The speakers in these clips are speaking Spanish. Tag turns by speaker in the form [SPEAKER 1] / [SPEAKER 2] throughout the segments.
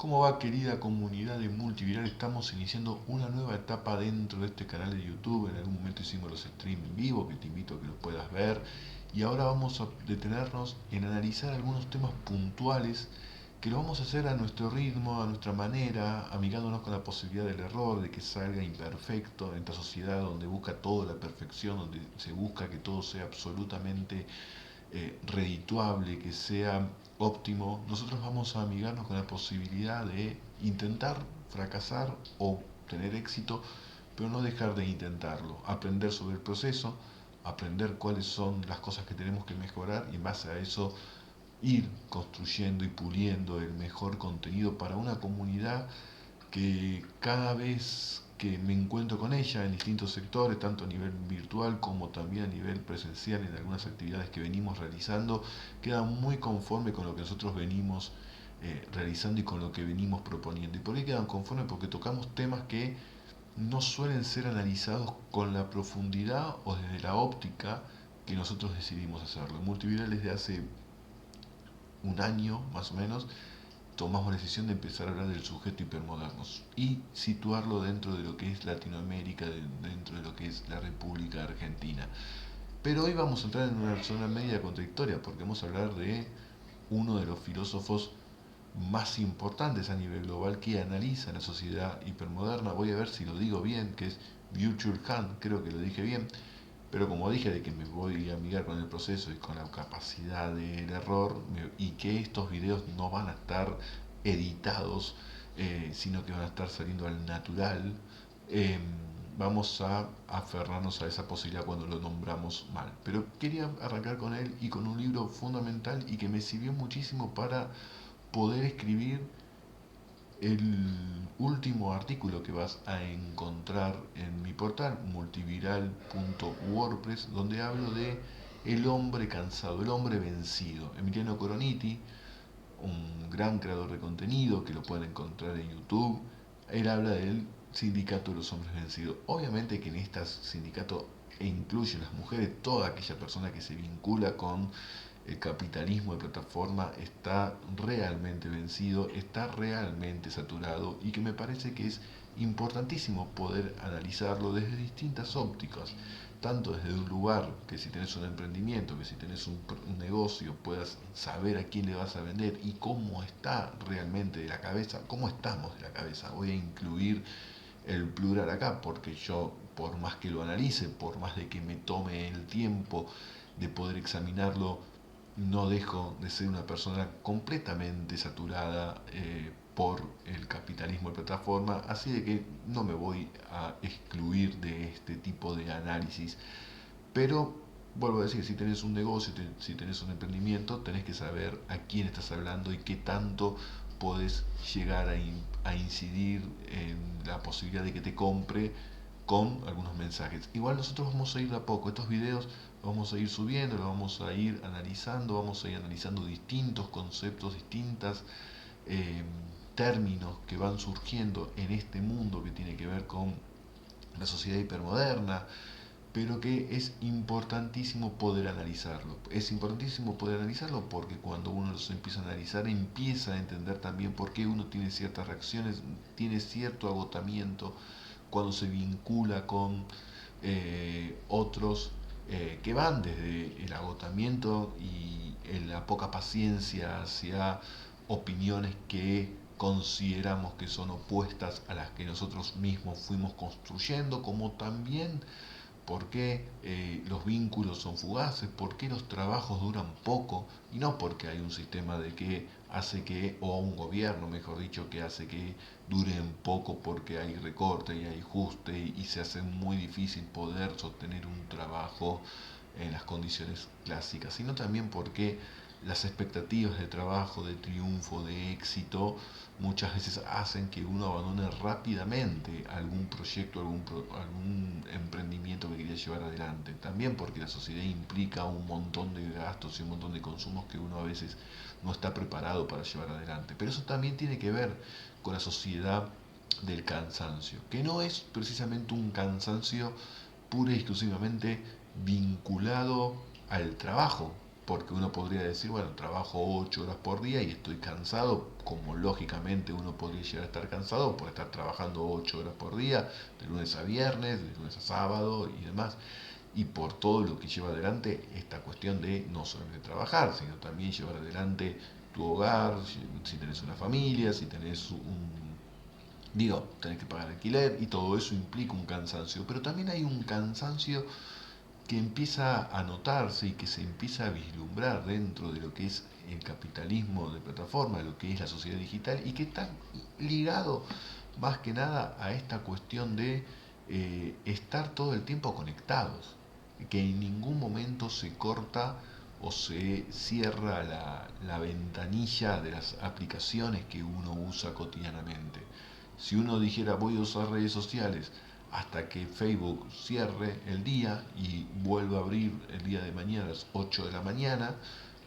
[SPEAKER 1] ¿Cómo va, querida comunidad de Multiviral? Estamos iniciando una nueva etapa dentro de este canal de YouTube. En algún momento hicimos los streams en vivo, que te invito a que los puedas ver. Y ahora vamos a detenernos en analizar algunos temas puntuales que lo vamos a hacer a nuestro ritmo, a nuestra manera, amigándonos con la posibilidad del error, de que salga imperfecto en esta sociedad donde busca todo la perfección, donde se busca que todo sea absolutamente redituable, que sea óptimo. Nosotros vamos a amigarnos con la posibilidad de intentar fracasar o tener éxito, pero no dejar de intentarlo, aprender sobre el proceso, aprender cuáles son las cosas que tenemos que mejorar y en base a eso ir construyendo y puliendo el mejor contenido para una comunidad que cada vez que me encuentro con ella en distintos sectores, tanto a nivel virtual como también a nivel presencial en algunas actividades que venimos realizando, queda muy conforme con lo que nosotros venimos realizando y con lo que venimos proponiendo. ¿Y por qué quedan conformes? Porque tocamos temas que no suelen ser analizados con la profundidad o desde la óptica que nosotros decidimos hacerlo. Multiviral desde hace un año más o menos tomamos la decisión de empezar a hablar del sujeto hipermoderno y situarlo dentro de lo que es Latinoamérica, dentro de lo que es la República Argentina. Pero hoy vamos a entrar en una zona media contradictoria porque vamos a hablar de uno de los filósofos más importantes a nivel global que analiza la sociedad hipermoderna. Voy a ver si lo digo bien, que es Byung-Chul Han, creo que lo dije bien, pero como dije de que me voy a amigar con el proceso y con la capacidad del error y que estos videos no van a estar editados, sino que van a estar saliendo al natural, eh, vamos a aferrarnos a esa posibilidad cuando lo nombramos mal. Pero quería arrancar con él y con un libro fundamental y que me sirvió muchísimo para poder escribir el último artículo que vas a encontrar en mi portal multiviral.wordpress, donde hablo de el hombre cansado, el hombre vencido. Emiliano Coroniti, un gran creador de contenido que lo pueden encontrar en YouTube, él habla del sindicato de los hombres vencidos. Obviamente que en este sindicato incluye las mujeres, toda aquella persona que se vincula con el capitalismo de plataforma está realmente vencido, está realmente saturado y que me parece que es importantísimo poder analizarlo desde distintas ópticas, tanto desde un lugar que si tenés un emprendimiento, que si tenés un negocio, puedas saber a quién le vas a vender y cómo está realmente de la cabeza, cómo estamos de la cabeza. Voy a incluir el plural acá porque yo, por más que lo analice, por más de que me tome el tiempo de poder examinarlo, no dejo de ser una persona completamente saturada por el capitalismo de plataforma, así de que no me voy a excluir de este tipo de análisis. Pero vuelvo a decir, si tenés un negocio, si tenés un emprendimiento, tenés que saber a quién estás hablando y qué tanto podés llegar a incidir en la posibilidad de que te compre con algunos mensajes. Igual nosotros vamos a ir de a poco, estos videos los vamos a ir subiendo, los vamos a ir analizando, vamos a ir analizando distintos conceptos, distintas eh, términos que van surgiendo en este mundo que tiene que ver con la sociedad hipermoderna, pero que es importantísimo poder analizarlo. Es importantísimo poder analizarlo porque cuando uno los empieza a analizar empieza a entender también por qué uno tiene ciertas reacciones, tiene cierto agotamiento cuando se vincula con otros que van desde el agotamiento y la poca paciencia hacia opiniones que consideramos que son opuestas a las que nosotros mismos fuimos construyendo, como también por qué los vínculos son fugaces, por qué los trabajos duran poco, y no porque hay un sistema de que hace que, o un gobierno, mejor dicho, que hace que duren poco porque hay recorte y hay ajuste y se hace muy difícil poder sostener un trabajo en las condiciones clásicas, sino también porque las expectativas de trabajo, de triunfo, de éxito, muchas veces hacen que uno abandone rápidamente algún proyecto, algún emprendimiento que quería llevar adelante. También porque la sociedad implica un montón de gastos y un montón de consumos que uno a veces no está preparado para llevar adelante. Pero eso también tiene que ver con la sociedad del cansancio, que no es precisamente un cansancio pura y exclusivamente vinculado al trabajo, porque uno podría decir, bueno, trabajo 8 horas por día y estoy cansado, como lógicamente uno podría llegar a estar cansado por estar trabajando 8 horas por día, de lunes a viernes, de lunes a sábado y demás, y por todo lo que lleva adelante esta cuestión de no solamente trabajar, sino también llevar adelante tu hogar, si tenés una familia, si tenés tenés que pagar alquiler y todo eso implica un cansancio, pero también hay un cansancio que empieza a notarse y que se empieza a vislumbrar dentro de lo que es el capitalismo de plataforma, lo que es la sociedad digital y que está ligado más que nada a esta cuestión de estar todo el tiempo conectados, que en ningún momento se corta o se cierra la ventanilla de las aplicaciones que uno usa cotidianamente. Si uno dijera voy a usar redes sociales hasta que Facebook cierre el día y vuelva a abrir el día de mañana a las 8 de la mañana,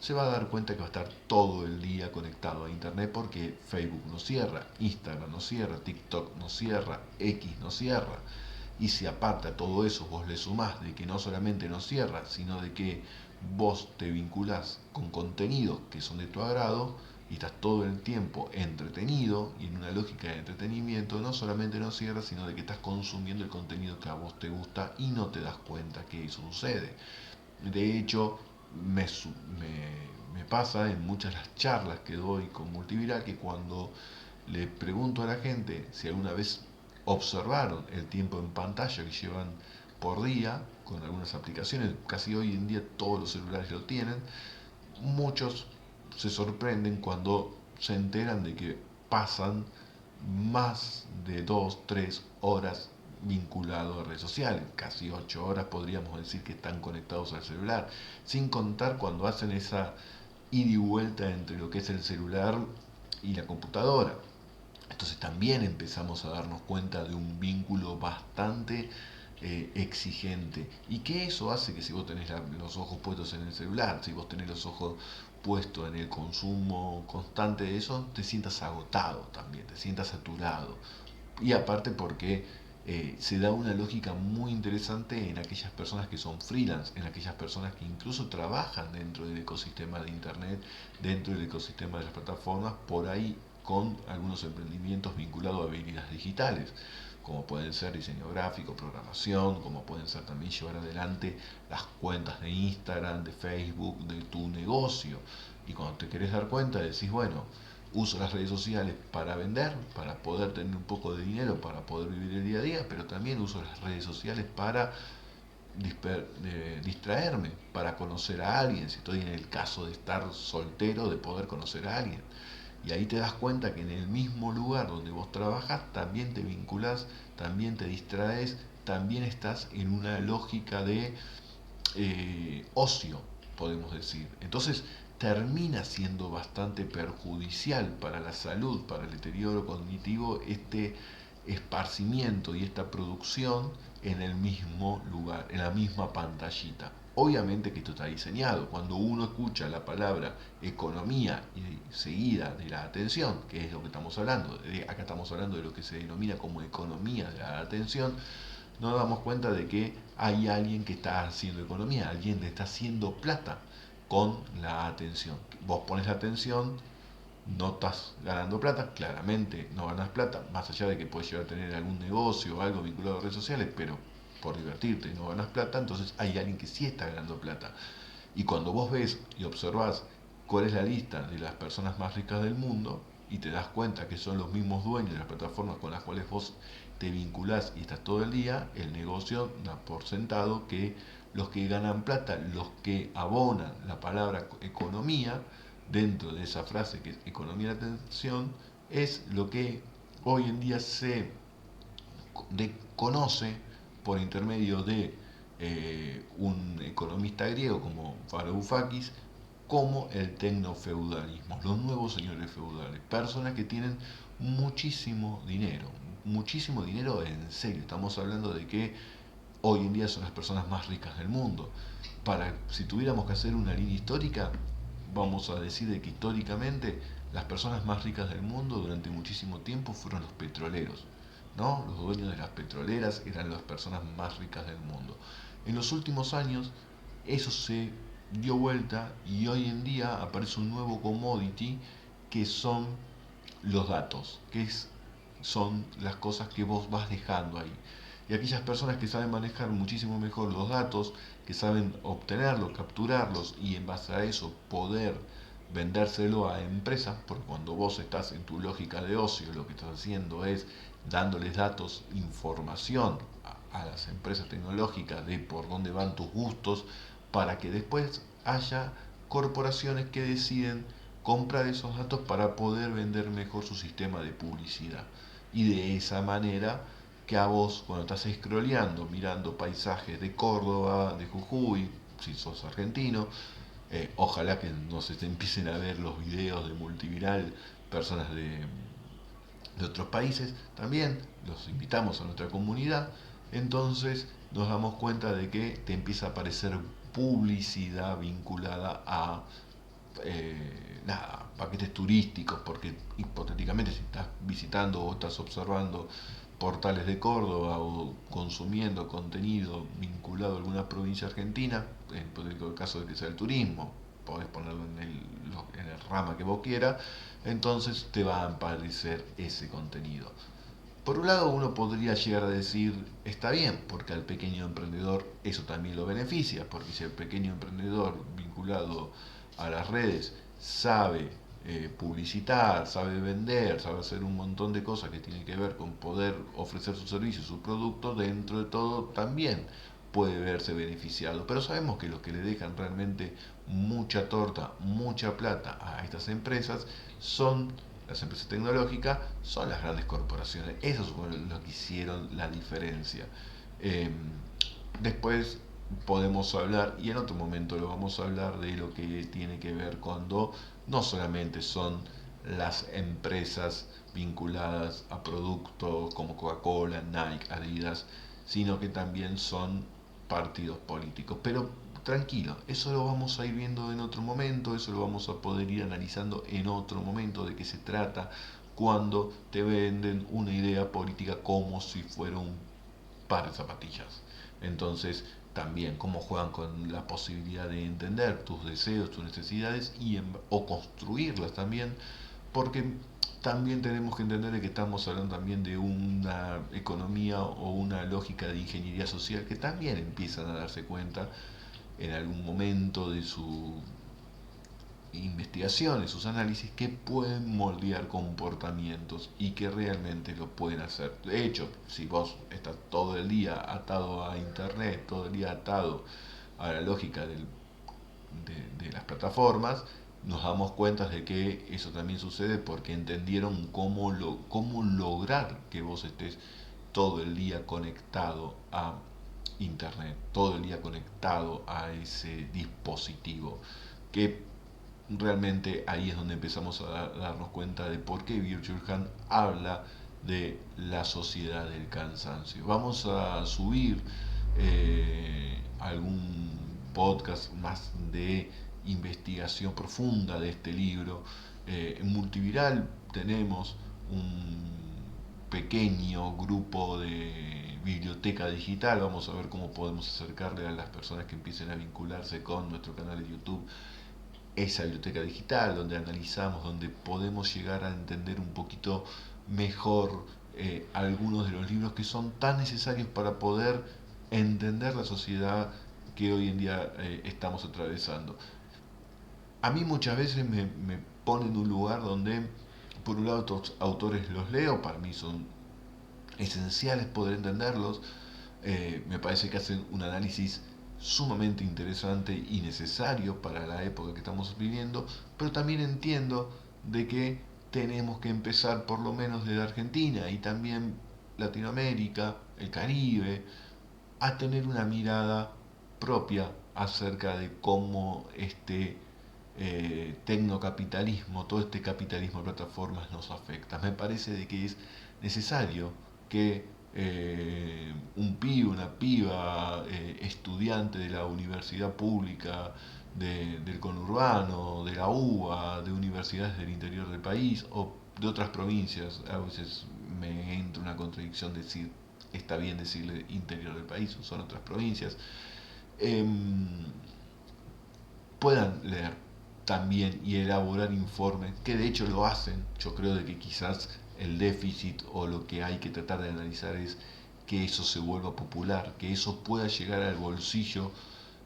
[SPEAKER 1] se va a dar cuenta que va a estar todo el día conectado a Internet porque Facebook no cierra, Instagram no cierra, TikTok no cierra, X no cierra. Y si aparte a todo eso vos le sumás de que no solamente no cierra, sino de que vos te vinculás con contenidos que son de tu agrado y estás todo el tiempo entretenido y en una lógica de entretenimiento, no solamente no cierra, sino de que estás consumiendo el contenido que a vos te gusta y no te das cuenta que eso sucede. De hecho, me pasa en muchas de las charlas que doy con Multiviral que cuando le pregunto a la gente si alguna vez observaron el tiempo en pantalla que llevan por día con algunas aplicaciones, casi hoy en día todos los celulares lo tienen, muchos se sorprenden cuando se enteran de que pasan más de 2 3 horas vinculados a redes sociales, casi 8 horas podríamos decir que están conectados al celular, sin contar cuando hacen esa ida y vuelta entre lo que es el celular y la computadora. Entonces también empezamos a darnos cuenta de un vínculo bastante exigente y que eso hace que si vos tenés los ojos puestos en el celular, si vos tenés los ojos puestos en el consumo constante de eso, te sientas agotado también, te sientas saturado. Y aparte porque se da una lógica muy interesante en aquellas personas que son freelance, en aquellas personas que incluso trabajan dentro del ecosistema de Internet, dentro del ecosistema de las plataformas, por ahí con algunos emprendimientos vinculados a habilidades digitales, como pueden ser diseño gráfico, programación, como pueden ser también llevar adelante las cuentas de Instagram, de Facebook, de tu negocio. Y cuando te querés dar cuenta decís, bueno, uso las redes sociales para vender, para poder tener un poco de dinero, para poder vivir el día a día, pero también uso las redes sociales para distraerme, para conocer a alguien, si estoy en el caso de estar soltero, de poder conocer a alguien. Y ahí te das cuenta que en el mismo lugar donde vos trabajas también te vinculás, también te distraes, también estás en una lógica de ocio, podemos decir. Entonces termina siendo bastante perjudicial para la salud, para el deterioro cognitivo, este esparcimiento y esta producción en el mismo lugar, en la misma pantallita. Obviamente que esto está diseñado. Cuando uno escucha la palabra economía y seguida de la atención, que es lo que estamos hablando, acá estamos hablando de lo que se denomina como economía de la atención, nos damos cuenta de que hay alguien que está haciendo economía, alguien que está haciendo plata con la atención. Vos pones la atención, no estás ganando plata, claramente no ganas plata, más allá de que puedes llegar a tener algún negocio o algo vinculado a redes sociales, pero por divertirte no ganas plata, entonces hay alguien que sí está ganando plata. Y cuando vos ves y observás cuál es la lista de las personas más ricas del mundo y te das cuenta que son los mismos dueños de las plataformas con las cuales vos te vinculás y estás todo el día, el negocio da por sentado que los que ganan plata, los que abonan la palabra economía dentro de esa frase que es economía de atención, es lo que hoy en día se conoce por intermedio de un economista griego como Varoufakis como el tecnofeudalismo, los nuevos señores feudales, personas que tienen muchísimo dinero en serio, estamos hablando de que hoy en día son las personas más ricas del mundo. Si tuviéramos que hacer una línea histórica, vamos a decir de que históricamente las personas más ricas del mundo durante muchísimo tiempo fueron los petroleros, ¿no? Los dueños de las petroleras eran las personas más ricas del mundo. En los últimos años eso se dio vuelta y hoy en día aparece un nuevo commodity que son los datos, son las cosas que vos vas dejando ahí. Y aquellas personas que saben manejar muchísimo mejor los datos, que saben obtenerlos, capturarlos y en base a eso poder vendérselo a empresas, porque cuando vos estás en tu lógica de ocio, lo que estás haciendo es dándoles datos, información a las empresas tecnológicas de por dónde van tus gustos, para que después haya corporaciones que deciden comprar esos datos para poder vender mejor su sistema de publicidad. Y de esa manera que a vos, cuando estás scrolleando, mirando paisajes de Córdoba, de Jujuy, si sos argentino, ojalá que no se te empiecen a ver los videos de multiviral personas de otros países, también los invitamos a nuestra comunidad, entonces nos damos cuenta de que te empieza a aparecer publicidad vinculada a paquetes turísticos, porque hipotéticamente si estás visitando o estás observando portales de Córdoba o consumiendo contenido vinculado a alguna provincia argentina, en el caso de que sea el turismo, podés ponerlo en el rama que vos quieras, entonces te va a aparecer ese contenido. Por un lado uno podría llegar a decir, está bien, porque al pequeño emprendedor eso también lo beneficia, porque si el pequeño emprendedor vinculado a las redes sabe publicitar, sabe vender, sabe hacer un montón de cosas que tienen que ver con poder ofrecer su servicio, su producto, dentro de todo también puede verse beneficiado. Pero sabemos que los que le dejan realmente mucha torta, mucha plata a estas empresas son las empresas tecnológicas, son las grandes corporaciones. Eso es lo que hicieron la diferencia. Eh, Después podemos hablar, y en otro momento lo vamos a hablar, de lo que tiene que ver cuando no solamente son las empresas vinculadas a productos como Coca-Cola, Nike, Adidas, sino que también son partidos políticos. Pero tranquilo, eso lo vamos a ir viendo en otro momento, eso lo vamos a poder ir analizando en otro momento de qué se trata cuando te venden una idea política como si fuera un par de zapatillas. Entonces, también cómo juegan con la posibilidad de entender tus deseos, tus necesidades o construirlas también, porque también tenemos que entender de que estamos hablando también de una economía o una lógica de ingeniería social que también empiezan a darse cuenta en algún momento de su investigaciones, sus análisis, que pueden moldear comportamientos y que realmente lo pueden hacer. De hecho, si vos estás todo el día atado a internet, todo el día atado a la lógica de las plataformas, nos damos cuenta de que eso también sucede porque entendieron cómo lograr que vos estés todo el día conectado a internet, todo el día conectado a ese dispositivo, que realmente ahí es donde empezamos a darnos cuenta de por qué Virtual Hand habla de la sociedad del cansancio. Vamos a subir algún podcast más de investigación profunda de este libro. En Multiviral tenemos un pequeño grupo de biblioteca digital. Vamos a ver cómo podemos acercarle a las personas que empiecen a vincularse con nuestro canal de YouTube esa biblioteca digital, donde analizamos, donde podemos llegar a entender un poquito mejor algunos de los libros que son tan necesarios para poder entender la sociedad que hoy en día estamos atravesando. A mí muchas veces me pone en un lugar donde, por un lado, estos autores los leo, para mí son esenciales poder entenderlos, me parece que hacen un análisis sumamente interesante y necesario para la época que estamos viviendo, pero también entiendo de que tenemos que empezar por lo menos desde Argentina y también Latinoamérica, el Caribe, a tener una mirada propia acerca de cómo este tecnocapitalismo, todo este capitalismo de plataformas nos afecta. Me parece de que es necesario que un pibe, una piba, estudiante de la universidad pública del conurbano, de la UBA, de universidades del interior del país o de otras provincias, a veces me entra una contradicción decir, está bien decirle interior del país, son otras provincias, puedan leer también y elaborar informes, que de hecho lo hacen. Yo creo de que quizás el déficit o lo que hay que tratar de analizar es que eso se vuelva popular, que eso pueda llegar al bolsillo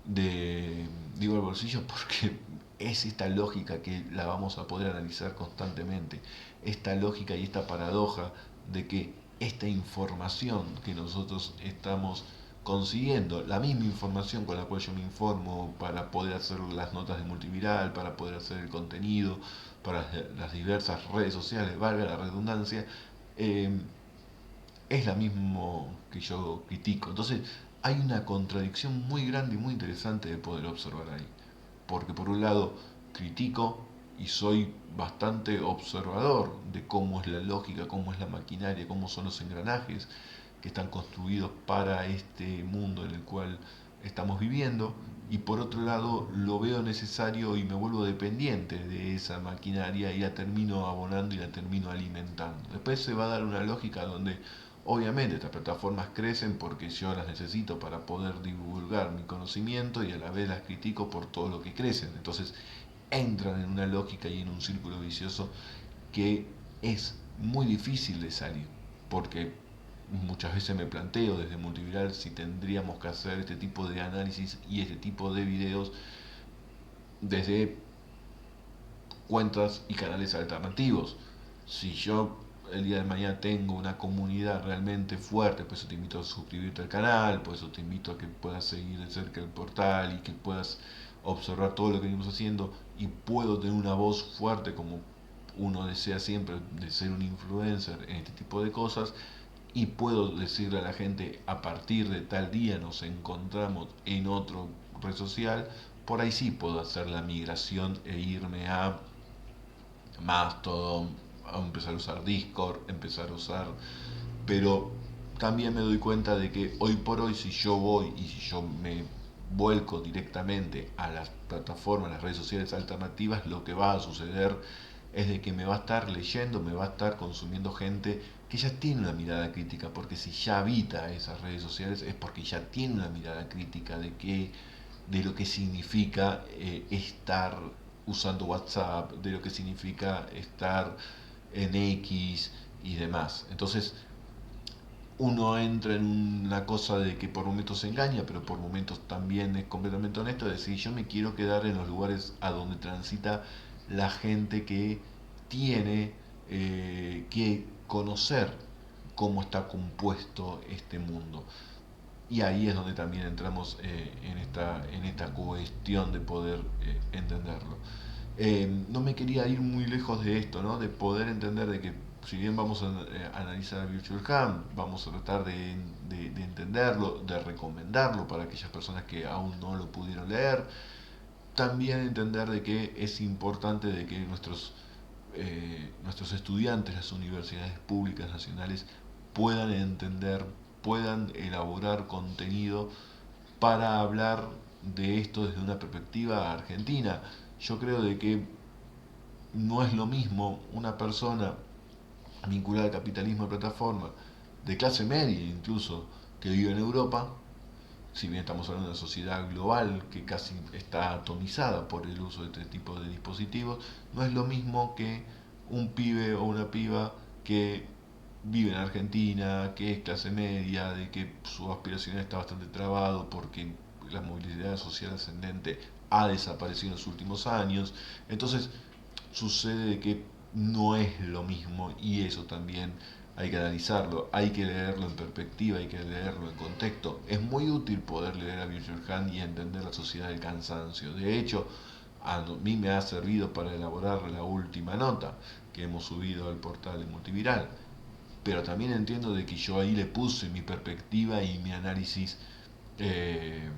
[SPEAKER 1] digo al bolsillo porque es esta lógica que la vamos a poder analizar constantemente, esta lógica y esta paradoja de que esta información que nosotros estamos consiguiendo, la misma información con la cual yo me informo para poder hacer las notas de multiviral, para poder hacer el contenido, para las diversas redes sociales, valga la redundancia, eh, es la misma que yo critico. Entonces hay una contradicción muy grande y muy interesante de poder observar ahí. Porque por un lado critico y soy bastante observador de cómo es la lógica, cómo es la maquinaria, cómo son los engranajes que están construidos para este mundo en el cual estamos viviendo, y por otro lado lo veo necesario y me vuelvo dependiente de esa maquinaria y la termino abonando y la termino alimentando. Después se va a dar una lógica donde obviamente estas plataformas crecen porque yo las necesito para poder divulgar mi conocimiento y a la vez las critico por todo lo que crecen. Entonces entran en una lógica y en un círculo vicioso que es muy difícil de salir, porque muchas veces me planteo desde Multiviral si tendríamos que hacer este tipo de análisis y este tipo de videos desde cuentas y canales alternativos. Si yo el día de mañana tengo una comunidad realmente fuerte, pues te invito a suscribirte al canal, pues te invito a que puedas seguir de cerca el portal y que puedas observar todo lo que venimos haciendo y puedo tener una voz fuerte como uno desea siempre de ser un influencer en este tipo de cosas, y puedo decirle a la gente a partir de tal día nos encontramos en otro red social, por ahí sí puedo hacer la migración e irme a Mastodon, a empezar a usar Discord, empezar a usar, pero también me doy cuenta de que hoy por hoy si yo voy y si yo me vuelco directamente a las plataformas, las redes sociales alternativas, lo que va a suceder es de que me va a estar leyendo, me va a estar consumiendo gente que ya tiene una mirada crítica, porque si ya habita esas redes sociales es porque ya tiene una mirada crítica de lo que significa estar usando WhatsApp, de lo que significa estar en X y demás. Entonces, uno entra en una cosa de que por momentos se engaña, pero por momentos también es completamente honesto, es decir, yo me quiero quedar en los lugares a donde transita la gente que tiene que conocer cómo está compuesto este mundo. Y ahí es donde también entramos en esta cuestión de poder entenderlo. No me quería ir muy lejos de esto, ¿no? De poder entender de que si bien vamos a analizar Virtual Ham, vamos a tratar de entenderlo, de recomendarlo para aquellas personas que aún no lo pudieron leer, también entender de que es importante de que nuestros estudiantes, las universidades públicas nacionales, puedan entender, puedan elaborar contenido para hablar de esto desde una perspectiva argentina. Yo creo de que no es lo mismo una persona vinculada al capitalismo de plataforma, de clase media incluso, que vive en Europa, si bien estamos hablando de una sociedad global que casi está atomizada por el uso de este tipo de dispositivos, no es lo mismo que un pibe o una piba que vive en Argentina, que es clase media, de que su aspiración está bastante trabado porque la movilidad social ascendente ha desaparecido en los últimos años. Entonces sucede de que no es lo mismo, y eso también hay que analizarlo, hay que leerlo en perspectiva, hay que leerlo en contexto. Es muy útil poder leer a Byung-Chul Han y entender la sociedad del cansancio. De hecho, a mí me ha servido para elaborar la última nota que hemos subido al portal de Multiviral. Pero también entiendo de que yo ahí le puse mi perspectiva y mi análisis eh,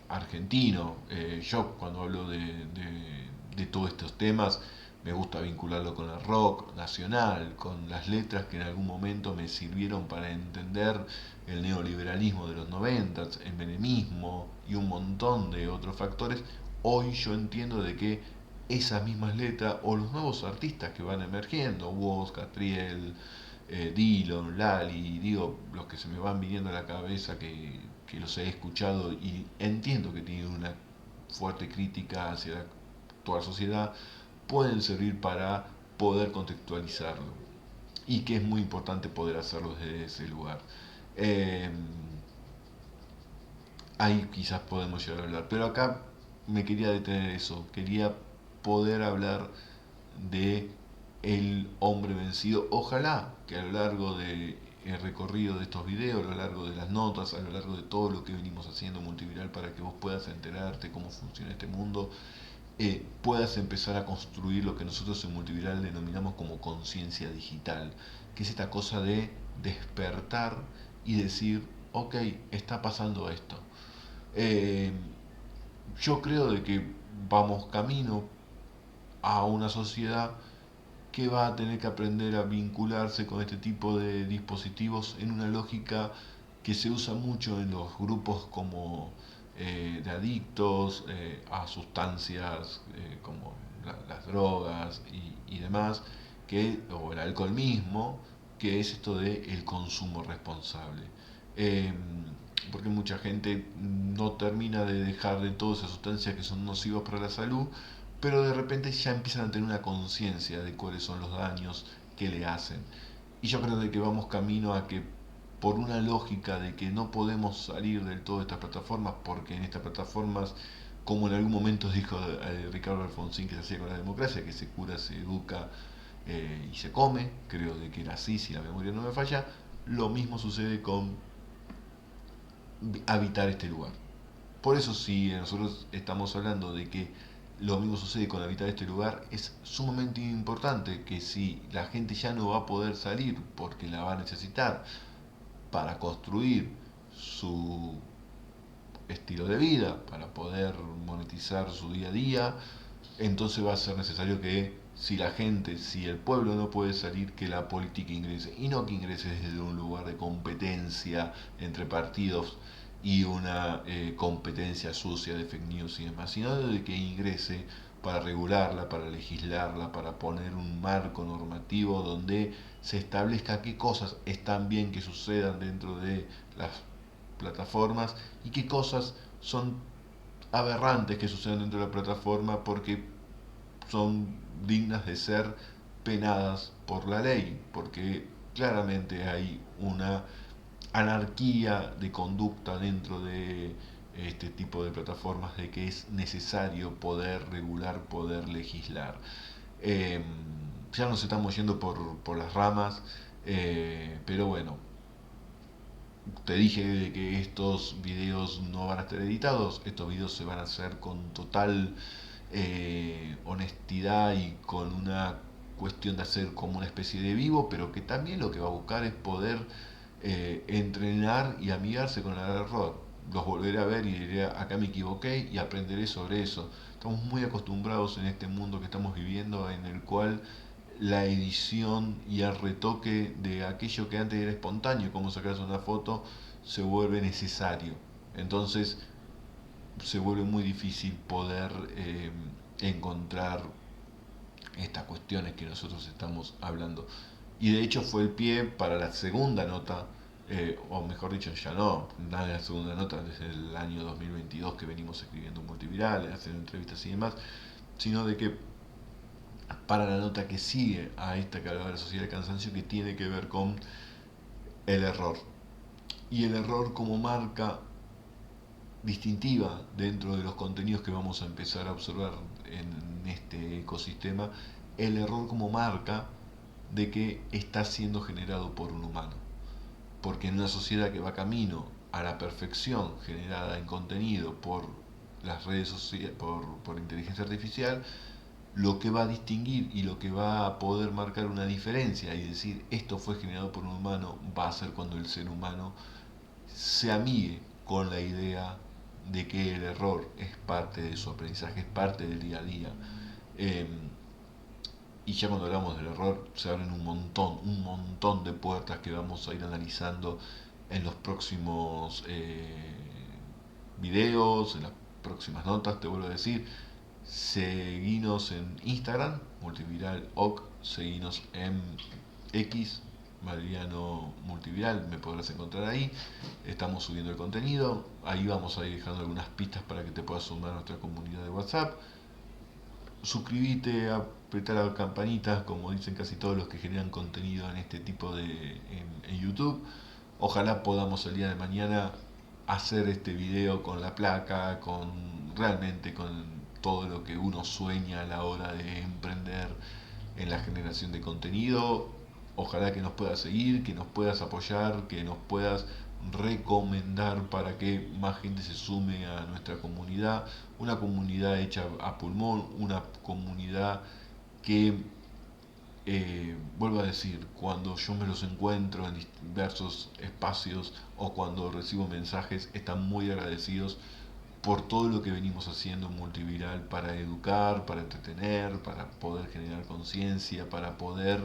[SPEAKER 1] argentino. Yo cuando hablo de todos estos temas me gusta vincularlo con el rock nacional, con las letras que en algún momento me sirvieron para entender el neoliberalismo de los 90, el menemismo y un montón de otros factores. Hoy yo entiendo de que esas mismas letras o los nuevos artistas que van emergiendo, Woz, Catriel, Dillon, Lali, digo, los que se me van viniendo a la cabeza que los he escuchado y entiendo que tienen una fuerte crítica hacia la actual sociedad, pueden servir para poder contextualizarlo y que es muy importante poder hacerlo desde ese lugar. Eh, Ahí quizás podemos llegar a hablar, pero acá me quería detener eso, quería poder hablar de el hombre vencido. Ojalá que a lo largo del recorrido de estos videos, a lo largo de las notas, a lo largo de todo lo que venimos haciendo Multiviral para que vos puedas enterarte cómo funciona este mundo, puedas empezar a construir lo que nosotros en Multiviral denominamos como conciencia digital, que es esta cosa de despertar y decir, ok, está pasando esto. Eh, yo creo de que vamos camino a una sociedad que va a tener que aprender a vincularse con este tipo de dispositivos en una lógica que se usa mucho en los grupos como de adictos a sustancias como las drogas y demás, o el alcohol mismo, que es esto de el consumo responsable. Eh, Porque mucha gente no termina de dejar de todas esas sustancias que son nocivas para la salud, pero de repente ya empiezan a tener una conciencia de cuáles son los daños que le hacen. Y yo creo de que vamos camino a que por una lógica de que no podemos salir del todo de estas plataformas, porque en estas plataformas, como en algún momento dijo Ricardo Alfonsín que se hacía con la democracia, que se cura, se educa y se come, creo de que era así, si la memoria no me falla, lo mismo sucede con habitar este lugar. Por eso si nosotros estamos hablando de que lo mismo sucede con habitar este lugar, es sumamente importante que si la gente ya no va a poder salir porque la va a necesitar para construir su estilo de vida, para poder monetizar su día a día, entonces va a ser necesario que si la gente, si el pueblo no puede salir, que la política ingrese. Y no que ingrese desde un lugar de competencia entre partidos y una competencia sucia de fake news y demás, sino de que ingrese para regularla, para legislarla, para poner un marco normativo donde se establezca qué cosas están bien que sucedan dentro de las plataformas y qué cosas son aberrantes que suceden dentro de la plataforma porque son dignas de ser penadas por la ley, porque claramente hay una anarquía de conducta dentro de este tipo de plataformas de que es necesario poder regular, poder legislar. Eh, ya nos estamos yendo por las ramas, pero bueno, te dije que estos videos no van a estar editados, estos videos se van a hacer con total honestidad y con una cuestión de hacer como una especie de vivo, pero que también lo que va a buscar es poder entrenar y amigarse con el error. Los volveré a ver y diré, acá me equivoqué y aprenderé sobre eso. Estamos muy acostumbrados en este mundo que estamos viviendo en el cual la edición y el retoque de aquello que antes era espontáneo, como sacarse una foto, se vuelve necesario. Entonces se vuelve muy difícil poder encontrar estas cuestiones que nosotros estamos hablando. Y de hecho fue el pie para la segunda nota, o mejor dicho, ya no, nada de la segunda nota desde el año 2022 que venimos escribiendo Multiviral, haciendo entrevistas y demás, sino de que para la nota que sigue a esta que hablaba de la sociedad del cansancio, que tiene que ver con el error. Y el error como marca distintiva dentro de los contenidos que vamos a empezar a observar en este ecosistema, el error como marca de que está siendo generado por un humano. Porque en una sociedad que va camino a la perfección generada en contenido por las redes sociales, por inteligencia artificial, lo que va a distinguir y lo que va a poder marcar una diferencia y decir esto fue generado por un humano va a ser cuando el ser humano se amigue con la idea de que el error es parte de su aprendizaje, es parte del día a día. Eh, y ya cuando hablamos del error se abren un montón de puertas que vamos a ir analizando en los próximos videos, en las próximas notas, te vuelvo a decir. Seguinos en Instagram, multiviraloc, seguinos en X, Mariano Multiviral, me podrás encontrar ahí. Estamos subiendo el contenido, ahí vamos a ir dejando algunas pistas para que te puedas sumar a nuestra comunidad de WhatsApp. Suscríbete, apretar la campanita, como dicen casi todos los que generan contenido en este tipo en YouTube. Ojalá podamos el día de mañana hacer este video con la placa, con realmente con todo lo que uno sueña a la hora de emprender en la generación de contenido. Ojalá que nos puedas seguir, que nos puedas apoyar, que nos puedas recomendar para que más gente se sume a nuestra comunidad. Una comunidad hecha a pulmón, una comunidad que, vuelvo a decir, cuando yo me los encuentro en diversos espacios o cuando recibo mensajes, están muy agradecidos por todo lo que venimos haciendo en Multiviral para educar, para entretener, para poder generar conciencia, para poder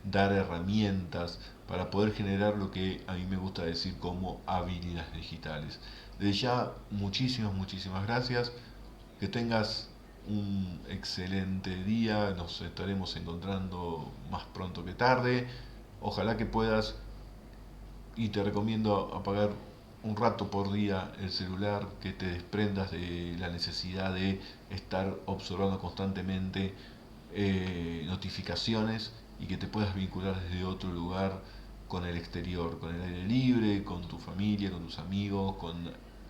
[SPEAKER 1] dar herramientas, para poder generar lo que a mí me gusta decir como habilidades digitales. Desde ya, muchísimas gracias. Que tengas un excelente día. Nos estaremos encontrando más pronto que tarde. Ojalá que puedas, y te recomiendo apagar un rato por día el celular, que te desprendas de la necesidad de estar observando constantemente notificaciones y que te puedas vincular desde otro lugar con el exterior, con el aire libre, con tu familia, con tus amigos, con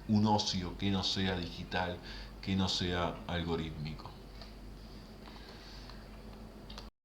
[SPEAKER 1] un ocio que no sea digital, que no sea algorítmico.